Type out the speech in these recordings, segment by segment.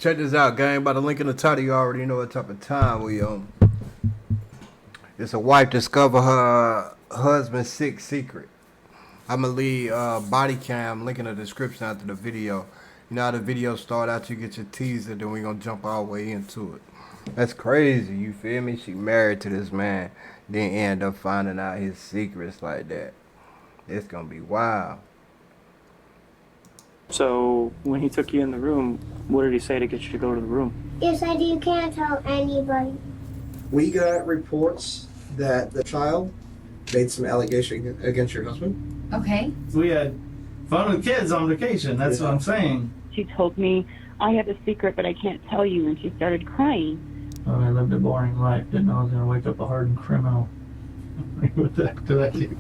Check this out, gang. By the link in the title, you already know what type of time we on. It's a wife discover her husband's sick secret. I'ma leave body cam link in the description after the video. You know how the video start out, you get your teaser, then we gonna jump all the way into it. That's crazy, you feel me? She married to this man, then end up finding out his secrets like that. It's gonna be wild. So when he took you in the room, what did he say to get you to go to the room? He said you can't tell anybody. We got reports that the child made some allegation against your husband. Okay. We had fun with kids on vacation. That's what I'm saying. She told me, I have a secret, but I can't tell you, and she started crying. I lived a boring life. Didn't know I was going to wake up a hardened criminal. What the heck did I do?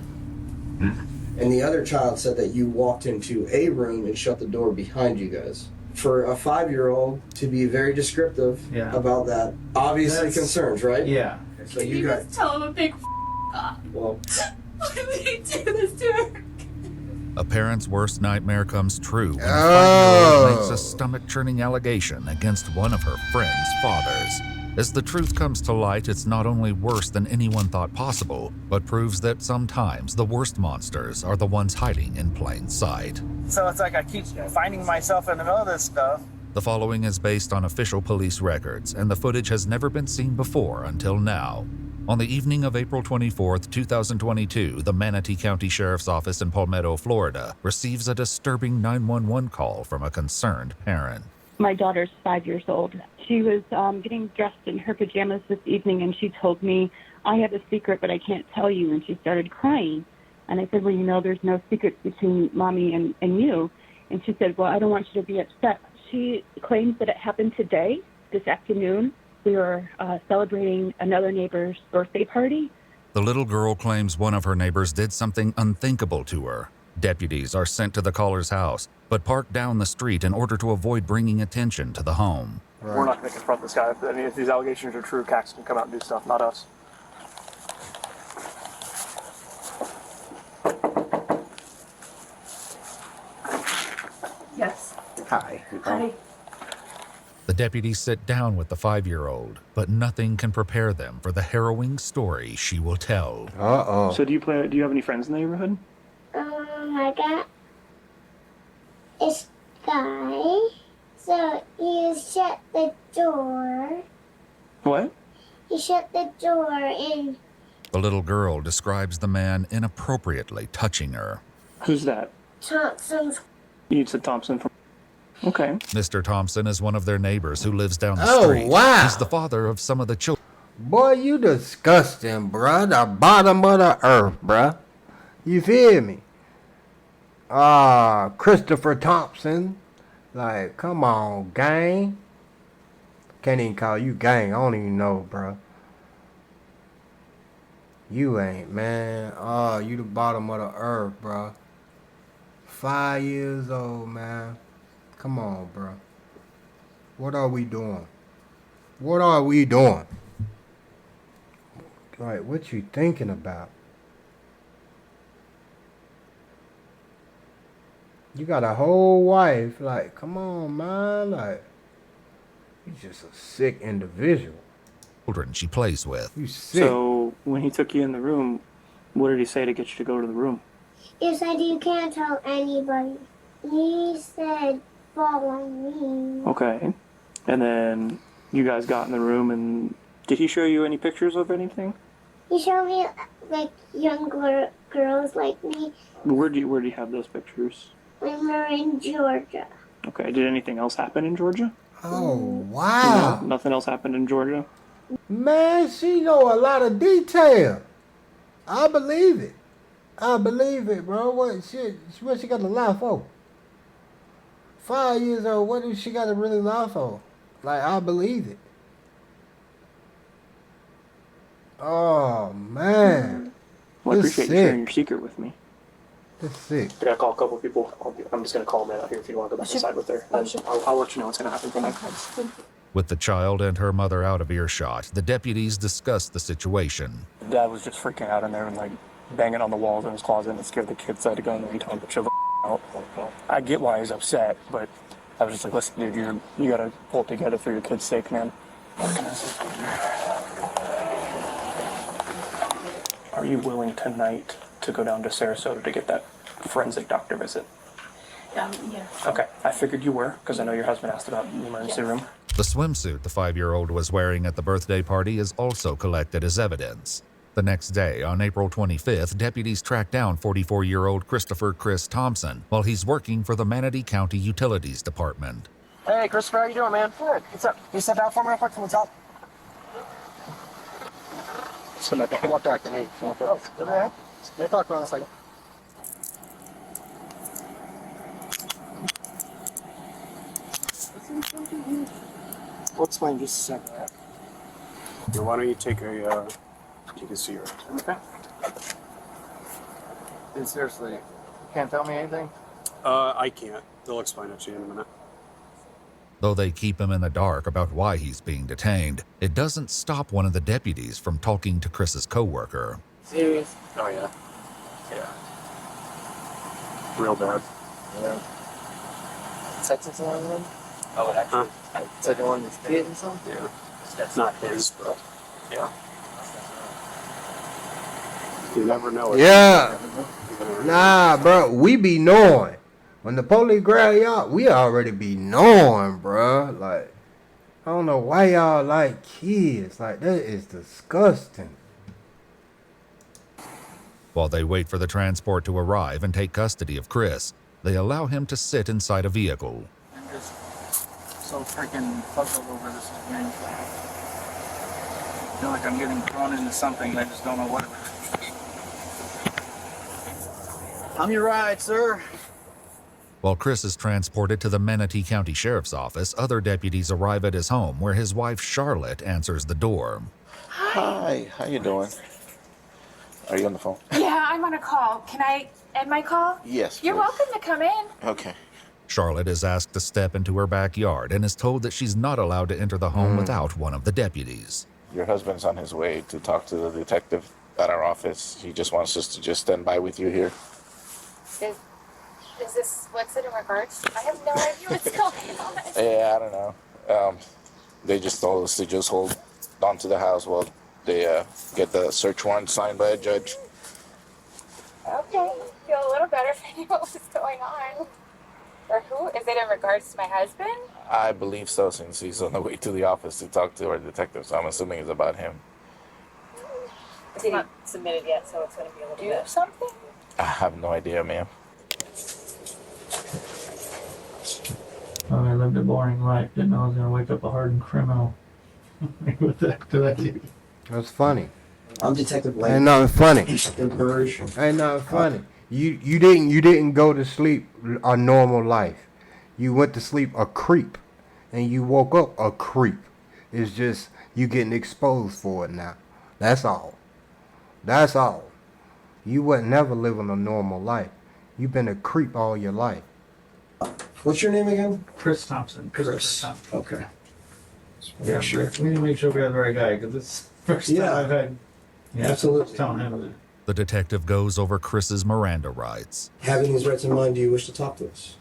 And the other child said that you walked into a room and shut the door behind you guys. For a 5-year-old to be very descriptive about that, obviously concerns, right? Yeah. So You got. just tell him a big up. Well, Why would he do this to her? A parent's worst nightmare comes true when a 5-year-old makes a stomach-churning allegation against one of her friend's fathers. As the truth comes to light, it's not only worse than anyone thought possible, but proves that sometimes the worst monsters are the ones hiding in plain sight. So it's like I keep finding myself in the middle of this stuff. The following is based on official police records, and the footage has never been seen before until now. On the evening of April 24th, 2022, the Manatee County Sheriff's Office in Palmetto, Florida, receives a disturbing 911 call from a concerned parent. My daughter's 5 years old. She was getting dressed in her pajamas this evening, and she told me, I have a secret, but I can't tell you, and she started crying. And I said, well, you know, there's no secrets between mommy and you. And she said, well, I don't want you to be upset. She claims that it happened today, this afternoon. We were celebrating another neighbor's birthday party. The little girl claims one of her neighbors did something unthinkable to her. Deputies are sent to the caller's house, but park down the street in order to avoid bringing attention to the home. Right. We're not going to confront this guy. I mean, if these allegations are true, Cax can come out and do stuff, not us. Yes. Hi. Hi. The deputies sit down with the 5-year-old, but nothing can prepare them for the harrowing story she will tell. Uh-oh. So do you have any friends in the neighborhood? I got this guy. So he shut the door. What? He shut the door and The little girl describes the man inappropriately touching her. Who's that? Thompson's. You said Thompson from... Okay. Mr. Thompson is one of their neighbors who lives down the Oh, street. wow. He's the father of some of the children. Boy, you disgusting, bruh. The bottom of the earth, bruh. You feel me? Christopher Thompson. Like, come on, gang. Can't even call you gang. I don't even know, bruh. You ain't, man. You the bottom of the earth, bruh. 5 years old, man. Come on, bruh. What are we doing? What are we doing? Like, what you thinking about? You got a whole wife. Like, come on, man. Like, you just a sick individual. Children she plays with. You sick. So when he took you in the room, what did he say to get you to go to the room? He said you can't tell anybody. He said follow me. Okay. And then you guys got in the room, and did he show you any pictures of anything? He showed me like young girls like me Where do you have those pictures? when we were in Georgia. Okay. Did anything else happen in Georgia? Oh, wow. No, nothing else happened in Georgia? Man, she know a lot of detail. I believe it. I believe it, bro. What she got to lie for? 5 years old, what does she got to really lie for? Like, I believe it. Oh, man. Well, I This appreciate you sick. sharing your secret with me. That's sick. I gotta call a couple of people. I'm just gonna call them out here if you want to go back inside with her. I'll let you know what's gonna happen from there. With the child and her mother out of earshot, the deputies discuss the situation. Dad was just freaking out in there and like banging on the walls in his closet, and it scared the kids. So I had to go in there and tell him to chill the out. I get why he's upset, but I was just like, listen, dude, you gotta pull it together for your kid's sake, man. What can I say? Are you willing tonight to go down to Sarasota to get that forensic doctor visit? Yeah. Okay, I figured you were, because I know your husband asked about the emergency room. The swimsuit the 5-year-old was wearing at the birthday party is also collected as evidence. The next day, on April 25th, deputies tracked down 44-year-old Christopher Chris Thompson while he's working for the Manatee County Utilities Department. Hey, Christopher, how you doing, man? Good. What's up? Can you step out for me real quick from the top? So I can walk back to me. Oh, okay. We'll talk for a second. We'll explain just a second. Yeah, why don't you take a seat right there? Okay. And seriously, can't tell me anything? I can't. They'll explain it to you in a minute. Though they keep him in the dark about why he's being detained, it doesn't stop one of the deputies from talking to Chris's coworker. Serious? Oh, yeah. Yeah. Real bad. Yeah. Texas on them? Oh, it actually. So the one that's kid and something? Yeah. That's not his, but yeah. You never know it. Yeah. Nah, bro, we be knowing. When the police grab y'all, we already be knowing, bro. Like, I don't know why y'all like kids. Like, that is disgusting. While they wait for the transport to arrive and take custody of Chris, they allow him to sit inside a vehicle. I'm just so freaking puzzled over this thing. I feel like I'm getting thrown into something and I just don't know what. I'm your ride, sir. While Chris is transported to the Manatee County Sheriff's Office, other deputies arrive at his home where his wife Charlotte answers the door. Hi, how you doing? Are you on the phone? Yeah, I'm on a call. Can I end my call? Yes. You're please. welcome to come in. Okay. Charlotte is asked to step into her backyard and is told that she's not allowed to enter the home without one of the deputies. Your husband's on his way to talk to the detective at our office. He just wants us to just stand by with you here. Is this what's it in regards to? I have no idea what's going on. Yeah, I don't know. They just told us to just hold on to the house while they get the search warrant signed by a judge. Okay, feel a little better if I knew what was going on. Or who? Is it in regards to my husband? I believe so, since he's on the way to the office to talk to our detective, so I'm assuming it's about him. It's not submitted yet, so it's going to be a little bit. Do something? I have no idea, ma'am. Oh, I lived a boring life. Didn't know I was gonna wake up a hardened criminal. What the heck did I do? That's funny. I'm Detective Ain't Lane. nothing funny. The Burge. Ain't nothing funny. You didn't go to sleep a normal life. You went to sleep a creep, and you woke up a creep. It's just you getting exposed for it now. That's all. That's all. You wasn't never living a normal life. You've been a creep all your life. What's your name again? Chris Thompson. Chris. Thompson. Okay. Yeah, Sure. we need to make sure we have the right guy because it's the first time Yeah. I've had. Yeah, Absolutely. Telling him that. The detective goes over Chris's Miranda rights. Having these rights in mind, do you wish to talk to us?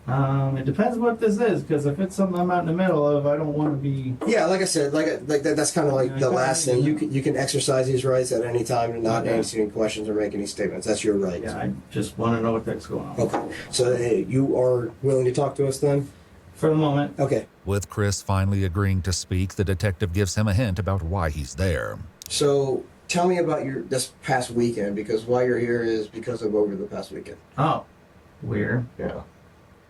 It depends what this is, because if it's something I'm out in the middle of, I don't want to be. Yeah, like I said, like that's kind of like the last thing. You can exercise these rights at any time and not answer any questions or make any statements. That's your right. Yeah, I just want to know what that's going on. Okay. So hey, you are willing to talk to us then? For the moment. Okay. With Chris finally agreeing to speak, the detective gives him a hint about why he's there. So tell me about this past weekend, because why you're here is because of over the past weekend. Oh, weird. Yeah.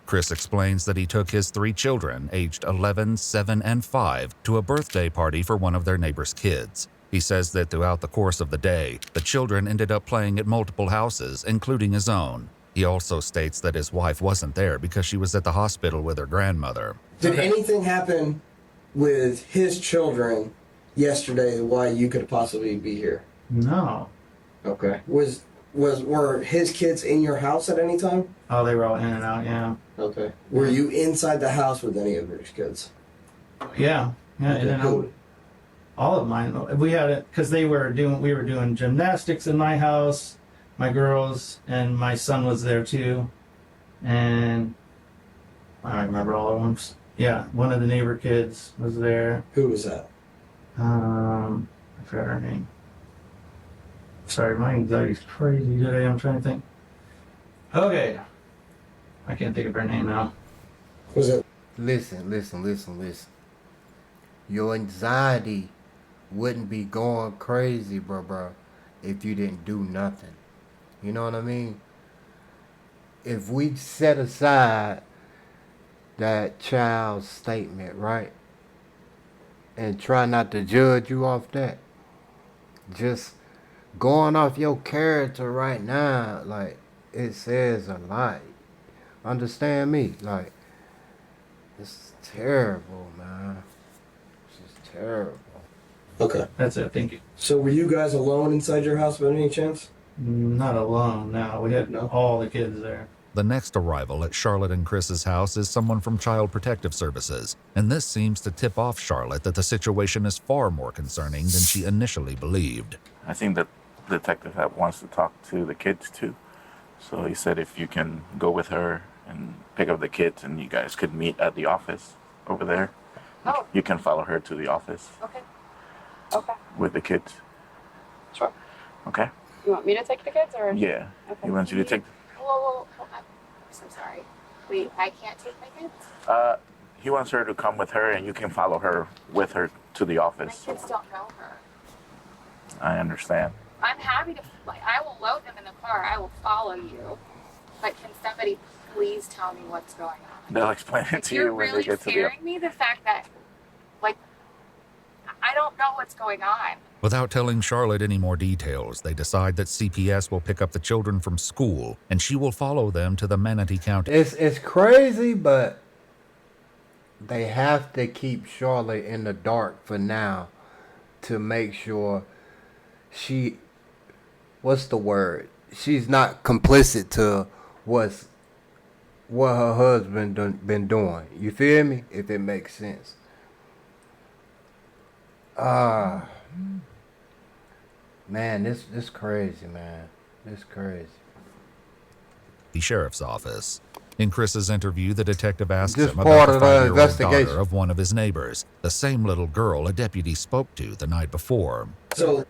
Chris explains that he took his 3 children, aged 11, 7, and 5, to a birthday party for one of their neighbor's kids. He says that throughout the course of the day, the children ended up playing at multiple houses, including his own. He also states that his wife wasn't there because she was at the hospital with her grandmother. Did anything happen with his children yesterday why you could possibly be here? No. Okay. Were his kids in your house at any time? Oh, they were all in and out, yeah. Okay. Were you inside the house with any of your kids? Yeah. Yeah, Okay, and then cool. all of mine. We had it because we were doing gymnastics in my house, my girls, and my son was there too. And I don't remember all of them. Yeah, one of the neighbor kids was there. Who was that? I forgot her name. Sorry, my anxiety's crazy today. I'm trying to think. Okay. I can't think of her name now. Was it? Listen. Your anxiety wouldn't be going crazy, bro, if you didn't do nothing. You know what I mean? If we set aside that child's statement, right? And try not to judge you off that. Just going off your character right now, like, it says a lot. Understand me? Like, it's terrible, man. This is terrible. Okay. That's it. Thank you. So were you guys alone inside your house by any chance? Not alone. No, we had all the kids there. The next arrival at Charlotte and Chris's house is someone from Child Protective Services, and this seems to tip off Charlotte that the situation is far more concerning than she initially believed. I think the detective wants to talk to the kids too. So he said if you can go with her and pick up the kids and you guys could meet at the office over there. Oh. You can follow her to the office Okay. with the kids. Sure. Okay? You want me to take the kids or? Yeah. Okay. He wants you to take... Whoa. I'm so sorry. Wait, I can't take my kids? He wants her to come with her and you can follow her with her to the My office. kids don't know her. I understand. I'm happy to, I will load them in the car. I will follow you. But can somebody please tell me what's going on? They'll explain it to You're you when really they get to the... scaring me, the fact that, I don't know what's going on. Without telling Charlotte any more details, they decide that CPS will pick up the children from school, and she will follow them to the Manatee County. It's crazy, but they have to keep Charlotte in the dark for now to make sure what's the word? She's not complicit to what her husband been doing. You feel me? If it makes sense. Man, this crazy, man. This crazy. The sheriff's office. In Chris's interview, the detective asks Just him part about of the the 5-year-old investigation. daughter of one of his neighbors, the same little girl a deputy spoke to the night before. So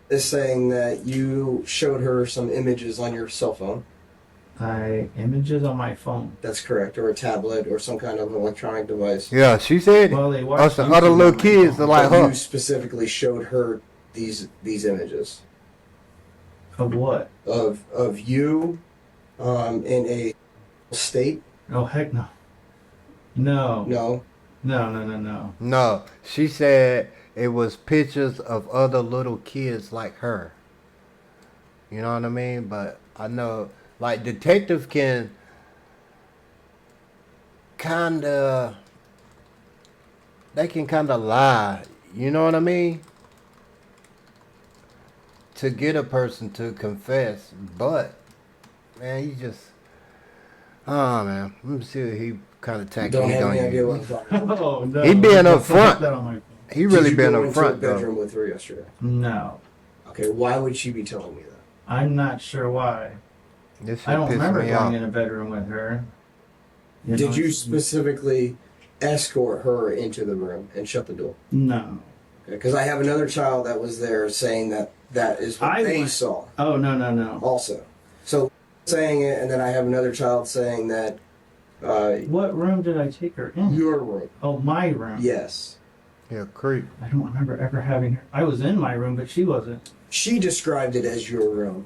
is saying that you showed her some images on your cell phone. Images on my phone. That's correct, or a tablet, or some kind of electronic device. Yeah, she said Well, they us watched the YouTube other on little my kids phone. are like But her. you specifically showed her these images Of what? of you in a state. Oh, heck no. No. No. No. No, she said it was pictures of other little kids like her. You know what I mean? But I know, like, detectives can kind of lie. You know what I mean? To get a person to confess, but man, you just, man, let me see what he kind of tacky Don't he have on any idea you. what I'm talking about. Oh, no. He being Don't up put front. that on my phone. He really Did you been go up into front a though. bedroom with her yesterday? No. Okay, why would she be telling me that? I'm not sure why. This shit I don't pissed remember me going off. in a bedroom with her. Did you specifically escort her into the room and shut the door? No. Because I have another child that was there saying that is what they saw. Oh, no. Also, so saying it, and then I have another child saying that What room did I take her in? your room. Oh, my room. Yes. Yeah, creep. I don't remember ever having her. I was in my room, but she wasn't. She described it as your room.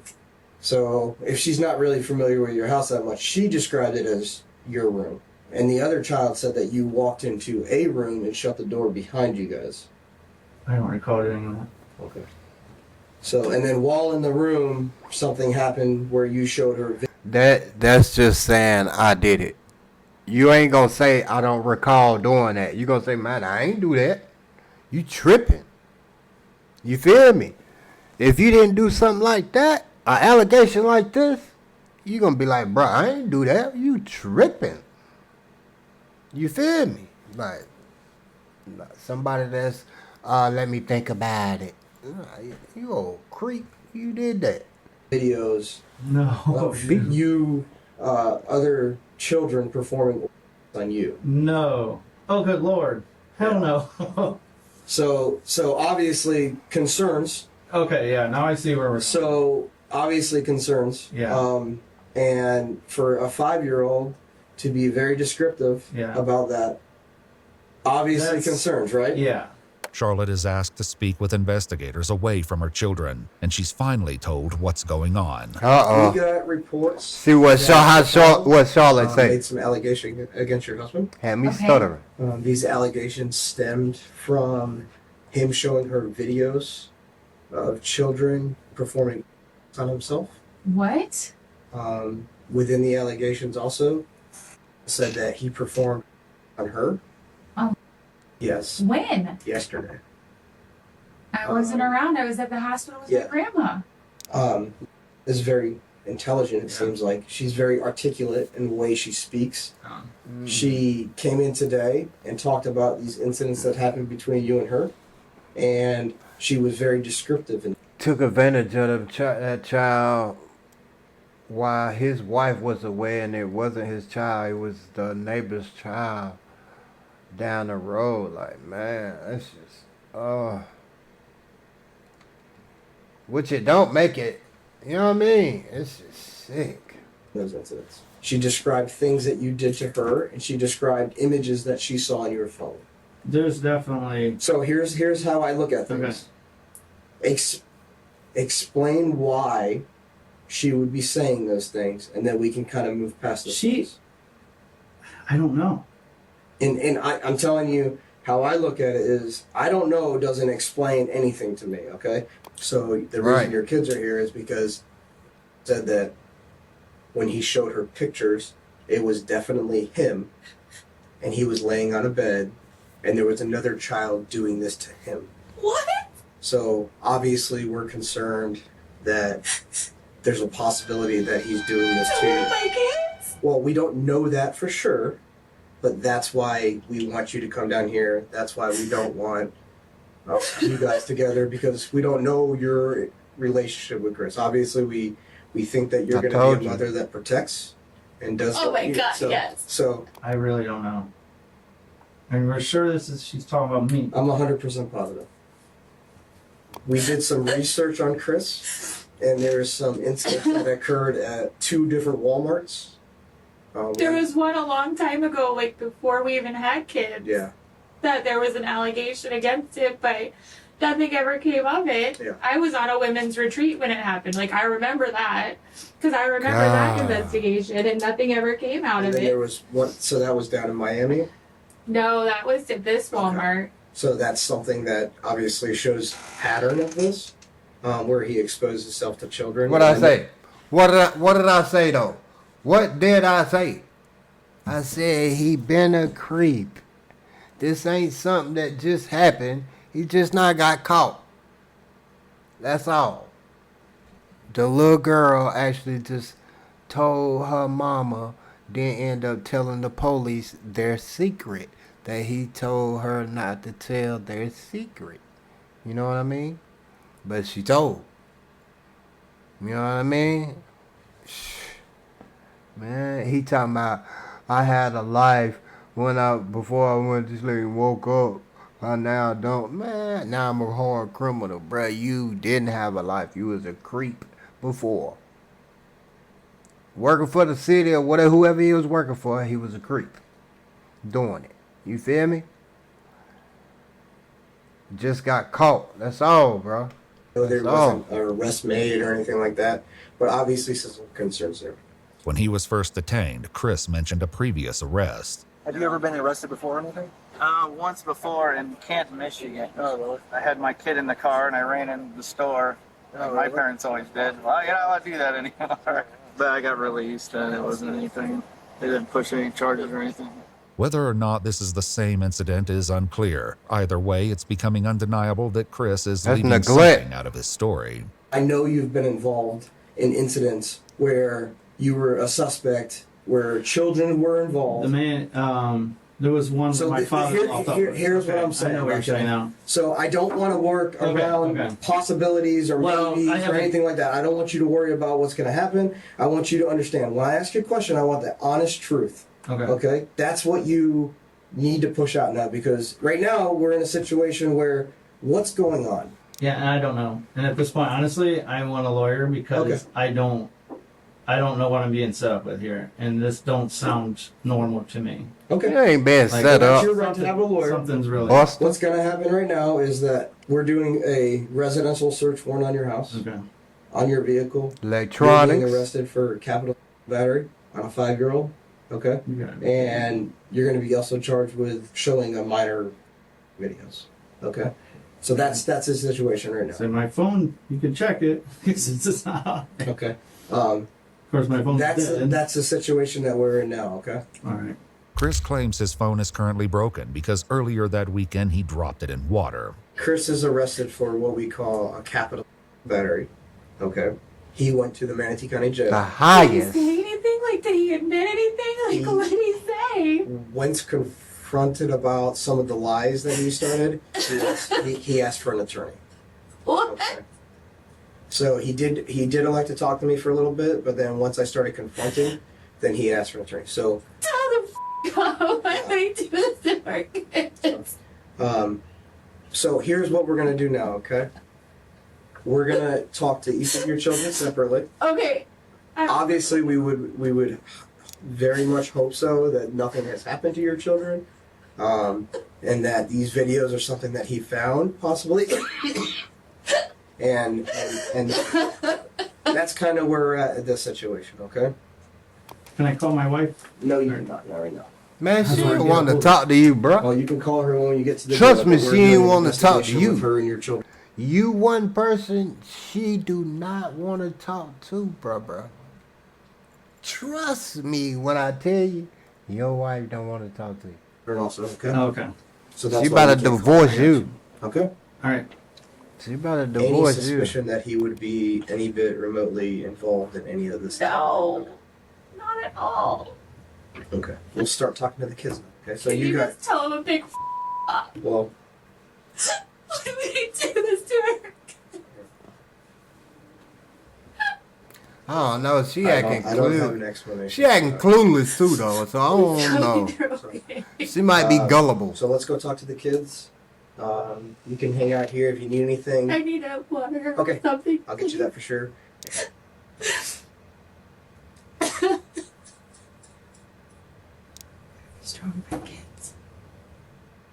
So if she's not really familiar with your house that much, she described it as your room. And the other child said that you walked into a room and shut the door behind you guys. I don't recall doing that. Okay. So, and then while in the room, something happened where you showed her. That's just saying I did it. You ain't gonna say I don't recall doing that. You gonna say, man, I ain't do that. You tripping. You feel me? If you didn't do something like that, an allegation like this, you gonna be like, bro, I ain't do that. You tripping. You feel me? Like somebody that's, let me think about it. You old creep. You did that. Videos No. of you, other children performing on you. No. Oh, good Lord. Hell no. So obviously concerns. Okay, yeah, now I see where we're. So obviously concerns. Yeah. And for a 5-year-old to be very descriptive about that, obviously That's- concerns, right? Yeah. Charlotte is asked to speak with investigators away from her children, and she's finally told what's going on. We got reports. See what Charlotte say. Made some allegation against your husband. Had me stuttering. These allegations stemmed from him showing her videos of children performing on himself. What? Within the allegations also said that he performed on her. Oh. Yes. When? Yesterday. I wasn't around. I was at the hospital with my grandma. Is very intelligent, it seems like. She's very articulate in the way she speaks. She came in today and talked about these incidents that happened between you and her, and she was very descriptive. And Took advantage of that child while his wife was away, and it wasn't his child, it was the neighbor's child down the road. Like, man, that's just, which it don't make it, you know what I mean? It's just sick. those incidents. She described things that you did to her, and she described images that she saw on your phone. There's definitely. So here's how I look at things. Okay. Explain why she would be saying those things, and then we can kind of move past this. I don't know. And I'm telling you how I look at it is, I don't know doesn't explain anything to me, okay? So the reason your kids are here is because said that when he showed her pictures, it was definitely him, and he was laying on a bed, and there was another child doing this to him. What? So obviously we're concerned that there's a possibility that he's doing this to you. My kids? Well, we don't know that for sure, but that's why we want you to come down here. That's why we don't want you guys together, because we don't know your relationship with Chris. Obviously, we think that you're going to be a mother that protects and does. Oh my God, yes. So I really don't know. And we're sure she's talking about me. I'm 100% positive. We did some research on Chris, and there's some incidents that occurred at 2 different Walmarts. There was one a long time ago, like before we even had kids. Yeah. That there was an allegation against it, but nothing ever came of it. Yeah. I was on a women's retreat when it happened. Like, I remember that, because I remember that investigation, and nothing ever came out of it. There was one, so that was down in Miami? No, that was at this Walmart. Okay. So that's something that obviously shows pattern of this, where he exposed himself to children. What I say? What did I say though? What did I say? I said he been a creep. This ain't something that just happened. He just not got caught. That's all. The little girl actually just told her mama, then end up telling the police their secret. That he told her not to tell their secret. You know what I mean? But she told. You know what I mean? Man, he talking about I had a life before I went to sleep and woke up. I now don't. Man, now I'm a hard criminal, bruh. You didn't have a life. You was a creep before. Working for the city or whatever, whoever he was working for, he was a creep. Doing it. You feel me? Just got caught. That's all, bro. There wasn't an arrest made or anything like that, but obviously some concerns there. When he was first detained, Chris mentioned a previous arrest. Have you ever been arrested before or anything? Once before in Canton, Michigan. Oh, really? I had my kid in the car and I ran into the store. My parents always did. Well, you're not allowed to do that anymore. But I got released and it wasn't anything. They didn't push any charges or anything. Whether or not this is the same incident is unclear. Either way, it's becoming undeniable that Chris is leaving something out of his story. I know you've been involved in incidents where you were a suspect, where children were involved. The man, there was one where my father here's what I'm saying. I know what you're saying now. So I don't want to work around possibilities or maybes or anything like that. I don't want you to worry about what's going to happen. I want you to understand. When I ask you a question, I want the honest truth. Okay? That's what you need to push out now, because right now we're in a situation where what's going on? Yeah, and I don't know. And at this point, honestly, I want a lawyer because I don't know what I'm being set up with here, and this don't sound normal to me. Okay. You ain't been set up. You're right to have a lawyer. Something's really. What's going to happen right now is that we're doing a residential search warrant on your house, on your vehicle. Electronics. You're being arrested for capital battery on a 5-year-old. Okay. And you're going to be also charged with showing a minor videos. Okay. So that's the situation right now. So my phone, you can check it. It's not. Okay. Of course, my phone's dead. That's the situation that we're in now. Okay. All right. Chris claims his phone is currently broken because earlier that weekend he dropped it in water. Chris is arrested for what we call a capital battery. Okay. He went to the Manatee County Jail. The highest. Did he say anything? Like, did he admit anything? Like, what did he say? When confronted about some of the lies that he started, he asked for an attorney. What? Okay. So he did elect to talk to me for a little bit, but then once I started confronting, then he asked for an attorney. So Tell the why would he do this to our kids? So here's what we're gonna do now, okay? We're gonna talk to each of your children separately. Okay. Obviously, we would very much hope so that nothing has happened to your children, and that these videos are something that he found possibly, and that's kind of where we're at this situation. Okay. Can I call my wife? No, you cannot. Not right now. Man, she don't want to talk to you, bro. Well, you can call her when you get to the. Trust me, she ain't want to talk to you. With her and your children. You one person she do not want to talk to, bro. Trust me when I tell you, your wife don't want to talk to you. And also, okay. Okay. So that's she about to divorce you. Okay. All right. She about to divorce any suspicion that he would be any bit remotely involved in any of this? No, not at all. Okay. We'll start talking to the kids now. Okay. So Can you got. just tell him a big up? Well. Why would he do this to her? I don't know. She I acting don't have an clueless. explanation. She acting clueless too, though. So I don't know. Okay. She might be gullible. So let's go talk to the kids. You can hang out here if you need anything. I need a water. Okay. Something. I'll get you that for sure. Strong for kids.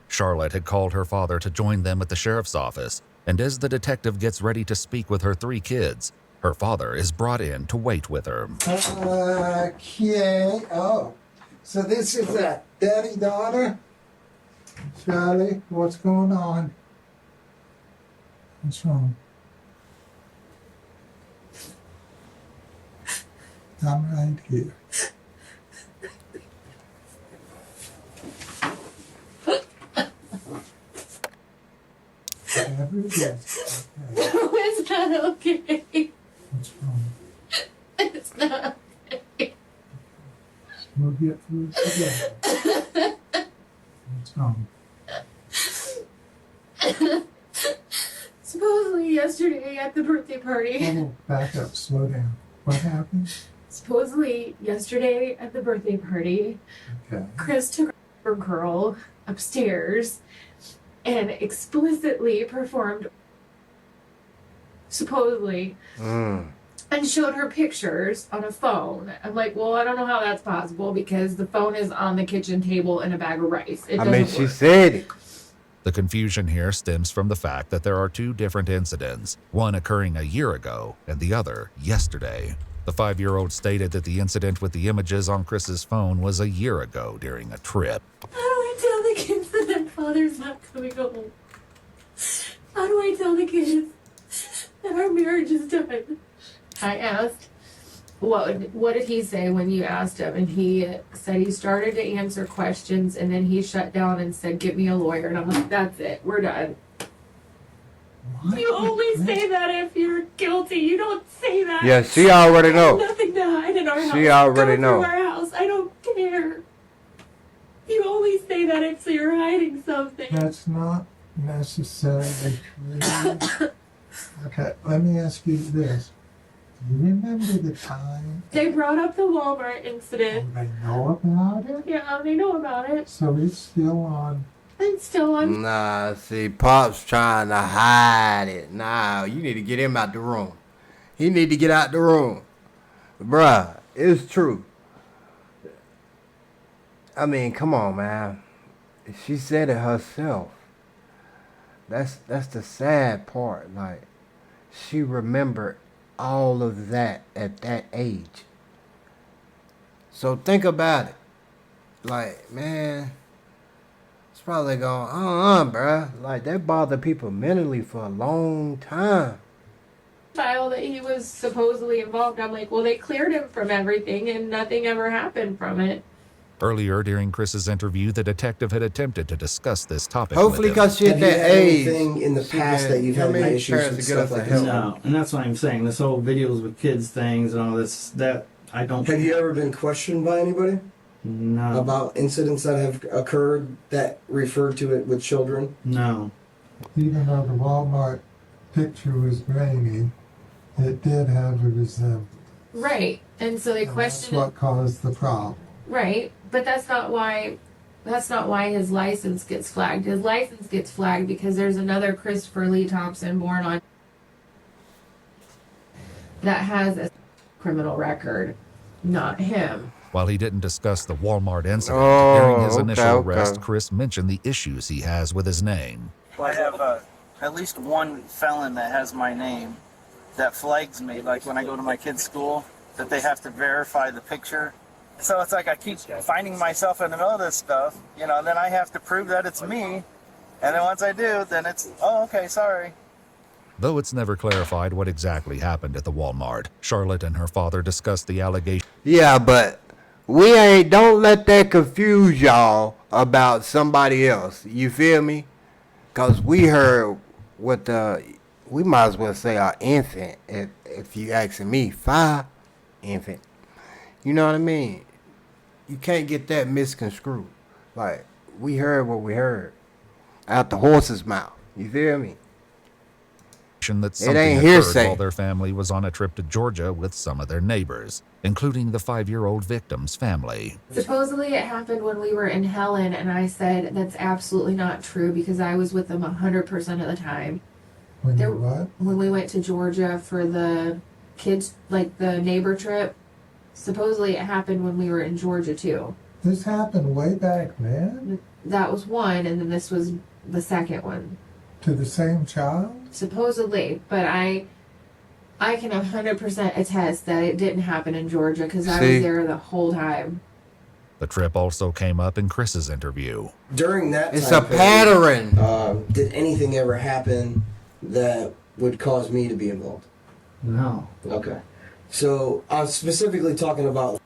Charlotte had called her father to join them at the sheriff's office, and as the detective gets ready to speak with her 3 kids, her father is brought in to wait with her. Okay. Oh, so this is a daddy-daughter? Charlie, what's going on? What's wrong? I'm right here. Whatever it is. Okay. No, it's not okay. What's wrong? It's not okay. We'll get through it together. What's wrong? Supposedly yesterday at the birthday party. Oh, back up, slow down. What happened? Supposedly yesterday at the birthday party, Okay. Chris took her girl upstairs and explicitly performed, supposedly, and showed her pictures on a phone. I'm like, well, I don't know how that's possible because the phone is on the kitchen table in a bag of rice. It doesn't She work. said it. The confusion here stems from the fact that there are 2 different incidents, one occurring a year ago and the other yesterday. The 5-year-old stated that the incident with the images on Chris's phone was a year ago during a trip. How do I tell the kids that their father's not coming home? How do I tell the kids that our marriage is done? I asked, what did he say when you asked him? And he said he started to answer questions and then he shut down and said, get me a lawyer. And I'm like, that's it, we're done. What? You only say that if you're guilty. You don't say that. Yeah, she already know. Nothing to hide in our house. She already Go know. through our house. I don't care. You only say that if you're hiding something. That's not necessarily true. Okay, let me ask you this. You remember the time? They brought up the Walmart incident. They know about it? Yeah, they know about it. So it's still on. It's still on. Nah, see, Pop's trying to hide it. Nah, you need to get him out the room. He need to get out the room. Bruh, it's true. I mean, come on, man. She said it herself. That's the sad part. Like, she remembered all of that at that age. So think about it. Like, man, it's probably going, bruh. Like, that bothered people mentally for a long time. Trial that he was supposedly involved. I'm like, well, they cleared him from everything and nothing ever happened from it. Earlier during Chris's interview, the detective had attempted to discuss this topic Hopefully, with him. because she at that age. Anything in the past that you've had issues with stuff like this? No, and that's what I'm saying. This whole videos with kids things and all this, that I don't. Have you ever been questioned by anybody? No. About incidents that have occurred that referred to it with children? No. Even though the Walmart picture was grainy, it did have a resemblance. Right. And so they That's questioned what caused the problem. Right. But that's not why his license gets flagged. His license gets flagged because there's another Christopher Lee Thompson born on that has a criminal record, not him. While he didn't discuss the Walmart incident, Oh, during his okay, initial okay. arrest, Chris mentioned the issues he has with his name. I have at least one felon that has my name that flags me, like when I go to my kid's school, that they have to verify the picture. So it's like I keep finding myself in the middle of this stuff, and then I have to prove that it's me. And then once I do, then it's, oh, okay, sorry. Though it's never clarified what exactly happened at the Walmart, Charlotte and her father discussed the allegation. Yeah, but don't let that confuse y'all about somebody else. You feel me? Because we heard we might as well say our infant, if you asking me, 5 infant. You know what I mean? You can't get that misconstrued. Like, we heard what we heard out the horse's mouth. You feel me? That something ain't occurred hearsay. while their family was on a trip to Georgia with some of their neighbors, including the 5-year-old victim's family. Supposedly it happened when we were in Helen, and I said that's absolutely not true because I was with them 100% of the time. When you what? When we went to Georgia for the kids, like the neighbor trip, supposedly it happened when we were in Georgia too. This happened way back, man. That was one, and then this was the second one. To the same child? Supposedly, but I can 100% attest that it didn't happen in Georgia because I See? was there the whole time. The trip also came up in Chris's interview. During that It's time a pattern. period, did anything ever happen that would cause me to be involved? No. Okay. So I'm specifically talking about.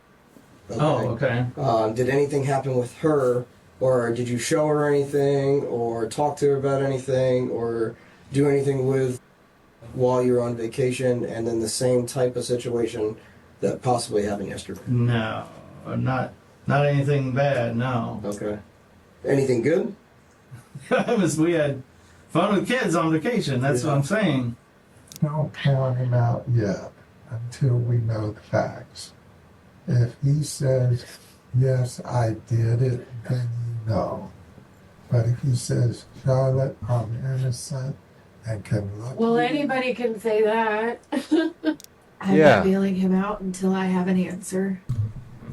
Oh, okay. Did anything happen with her, or did you show her anything, or talk to her about anything, or do anything with while you were on vacation, and then the same type of situation that possibly happened yesterday? No. Not anything bad, no. Okay. Anything good? We had fun with kids on vacation, that's what I'm saying. Don't count him out yet until we know the facts. If he says, yes, I did it, then you know. But if he says, Charlotte, I'm innocent and can look. Well, anybody can say that. I'm Yeah. not bailing him out until I have an answer.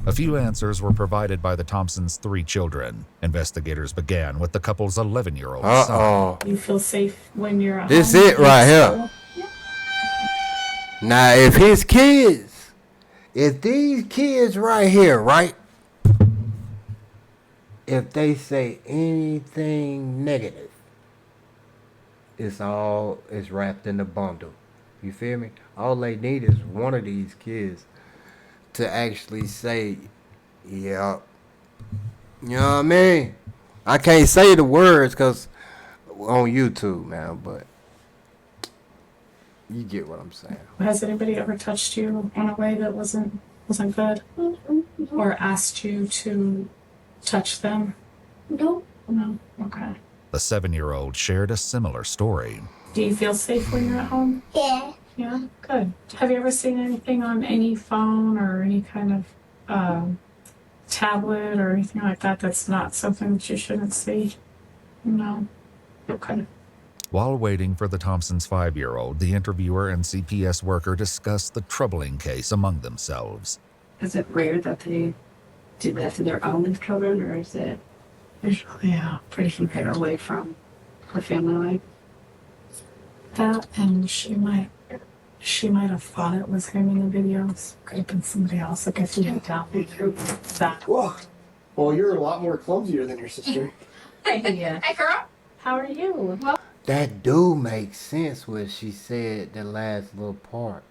A few answers were provided by the Thompsons' 3 children. Investigators began with the couple's 11-year-old son. Uh-oh. You feel safe when you're at This home? it right School? here. Now, if these kids right here, right? If they say anything negative, it's wrapped in the bundle. You feel me? All they need is one of these kids to actually say, yeah. You know what I mean? I can't say the words because on YouTube, man, but you get what I'm saying. Has anybody ever touched you in a way that wasn't good, or asked you to touch them? Nope. No. Okay. The 7-year-old shared a similar story. Do you feel safe when you're at home? Yeah. Yeah, good. Have you ever seen anything on any phone or any kind of tablet or anything like that that's not something that you shouldn't see? No. Okay. While waiting for the Thompsons' 5-year-old, the interviewer and CPS worker discussed the troubling case among themselves. Is it rare that they do that to their own children, or is it usually pretty far away from her family life? That, and she might have thought it was him in the videos. Could have been somebody else. I guess you didn't tell me that. Whoa. Well, you're a lot more clumsier than your sister. Yeah. Hey, girl. How are you? Well, That do make sense what she said, the last little part.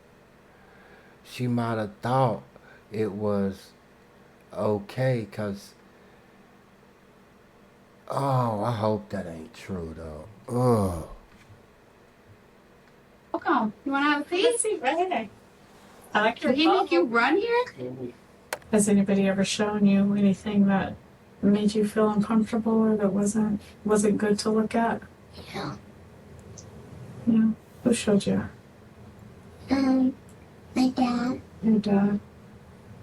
She might have thought it was okay, because, oh, I hope that ain't true, though. Oh. Welcome. You want to have a seat? Right there. I like your Did he make you run here? Has anybody ever shown you anything that made you feel uncomfortable or that wasn't good to look at? Yeah. Yeah. Who showed you? My dad. Your dad.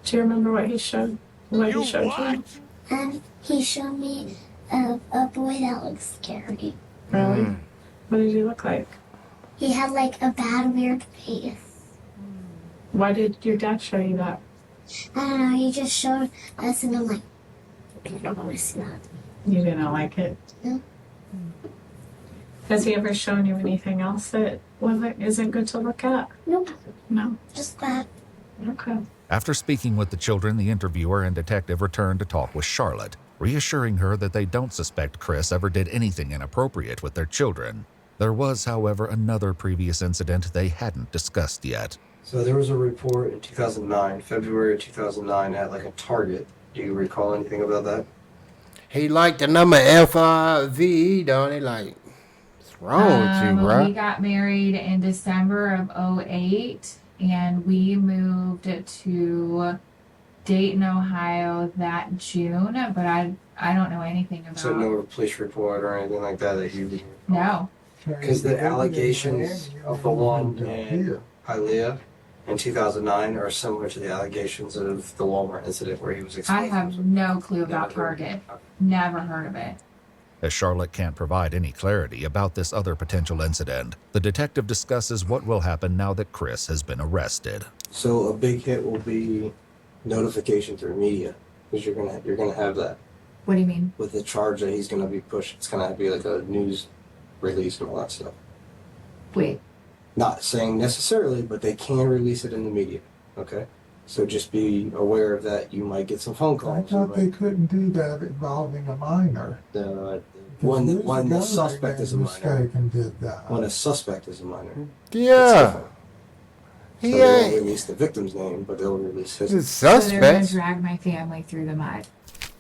Do you remember what he showed? What he showed you? He showed me a boy that looked scary. Really? What did he look like? He had like a bad, weird face. Why did your dad show you that? I don't know. He just showed us, and I'm like, I don't want to see that. You didn't like it? No. Has he ever shown you anything else that isn't good to look at? Nope. No. Just that. Okay. After speaking with the children, the interviewer and detective returned to talk with Charlotte, reassuring her that they don't suspect Chris ever did anything inappropriate with their children. There was, however, another previous incident they hadn't discussed yet. So there was a report in 2009, February of 2009, at like a Target. Do you recall anything about that? He liked the number FIVE, don't he? Like, what's wrong with you, bro? We got married in December of 2008, and we moved to Dayton, Ohio that June, but I don't know anything about. So no police report or anything like that you... No. Because the allegations of the one in Hialeah in 2009 are similar to the allegations of the Walmart incident where he was I exposed. have no clue about Target. Never heard of it. As Charlotte can't provide any clarity about this other potential incident, the detective discusses what will happen now that Chris has been arrested. So a big hit will be notification through media, because you're gonna have that. What do you mean? With the charge that he's gonna be pushed, it's gonna be like a news release and all that stuff. Wait. Not saying necessarily, but they can release it in the media. Okay, so just be aware of that. You might get some phone I calls. thought they couldn't do that involving a minor. When the suspect is a minor. Did that. When a suspect is a minor. Yeah. So they won't release the victim's name, but they'll release his. So they're going to drag my family through the mud.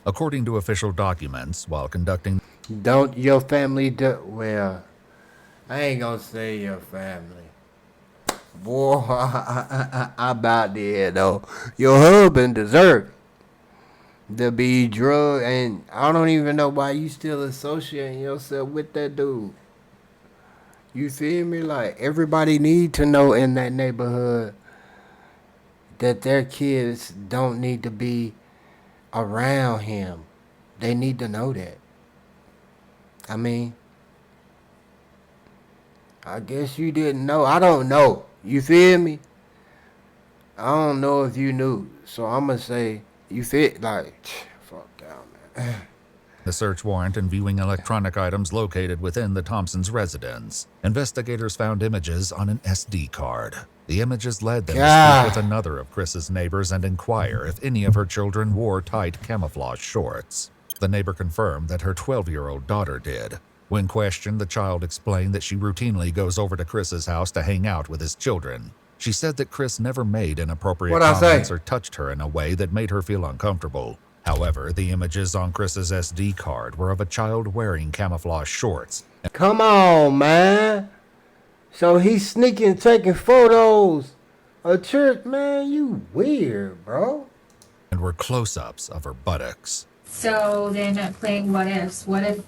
According to official documents, while conducting... Don't your family do... Well, I ain't gonna say your family. Boy, I about there, though. Your husband deserved to be drugged, and I don't even know why you still associating yourself with that dude. You feel me? Like, everybody need to know in that neighborhood that their kids don't need to be around him. They need to know that. I mean, I guess you didn't know. I don't know. You feel me? I don't know if you knew. So I'm going to say, you feel like, fuck down, man. The search warrant and viewing electronic items located within the Thompsons' residence. Investigators found images on an SD card. The images led them to speak with another of Chris's neighbors and inquire if any of her children wore tight camouflage shorts. The neighbor confirmed that her 12-year-old daughter did. When questioned, the child explained that she routinely goes over to Chris's house to hang out with his children. She said that Chris never made inappropriate comments or touched her in a way that made her feel uncomfortable. However, the images on Chris's SD card were of a child wearing camouflage shorts. Come on, man. So he's sneaking, taking photos of church, man. You weird, bro. And were close-ups of her buttocks. So then playing what ifs. What if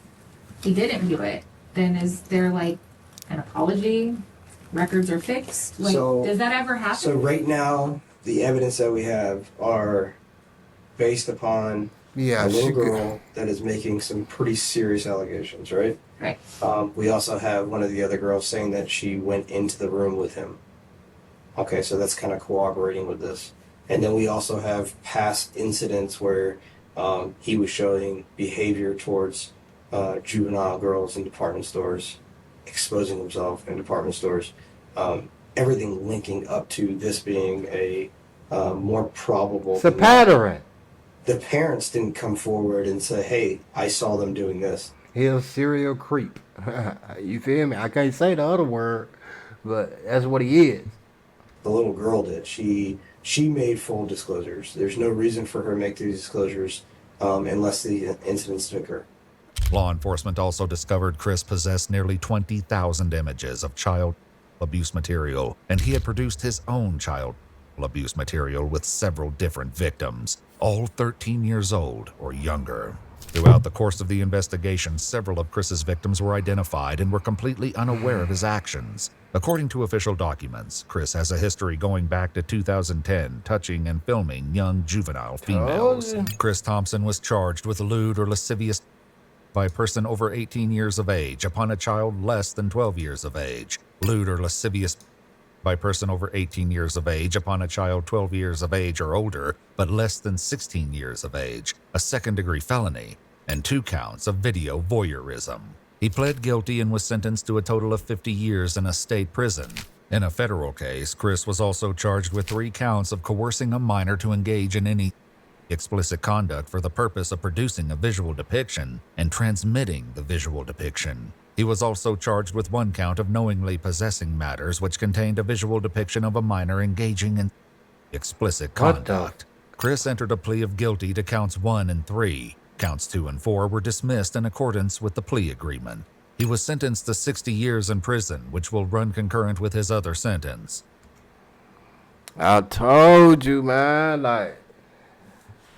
he didn't do it? Then is there like an apology? records are fixed? Like, So- does that ever happen? So right now, the evidence that we have are based upon Yeah, a little she could- girl that is making some pretty serious allegations, right? Right. We also have one of the other girls saying that she went into the room with him. Okay, so that's kind of cooperating with this. And then we also have past incidents where he was showing behavior towards juvenile girls in department stores, exposing himself in department stores. Everything linking up to this being a more probable. It's a than not. pattern. The parents didn't come forward and say, "Hey, I saw them doing this." He's a serial creep. You feel me? I can't say the other word, but that's what he is. The little girl did. She made full disclosures. There's no reason for her to make these disclosures unless the incidents took her. Law enforcement also discovered Chris possessed nearly 20,000 images of child abuse material, and he had produced his own child abuse material with several different victims, all 13 years old or younger. Throughout the course of the investigation, several of Chris's victims were identified and were completely unaware of his actions. According to official documents, Chris has a history going back to 2010, touching and filming young juvenile females. Chris Thompson was charged with lewd or lascivious by a person over 18 years of age upon a child less than 12 years of age, lewd or lascivious by a person over 18 years of age upon a child 12 years of age or older, but less than 16 years of age, a second-degree felony, and 2 counts of video voyeurism. He pled guilty and was sentenced to a total of 50 years in a state prison. In a federal case, Chris was also charged with 3 counts of coercing a minor to engage in any explicit conduct for the purpose of producing a visual depiction and transmitting the visual depiction. He was also charged with 1 count of knowingly possessing matters which contained a visual depiction of a minor engaging in explicit conduct. Chris entered a plea of guilty to counts 1 and 3. Counts 2 and 4 were dismissed in accordance with the plea agreement. He was sentenced to 60 years in prison, which will run concurrent with his other sentence. I told you, man, like,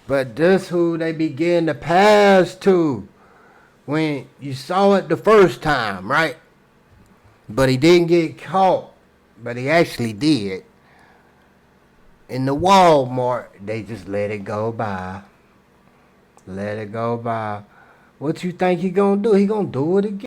but this who they begin to pass to when you saw it the first time, right? But he didn't get caught, but he actually did. In the Walmart, they just let it go by. Let it go by. What you think he gonna do? He gonna do it again.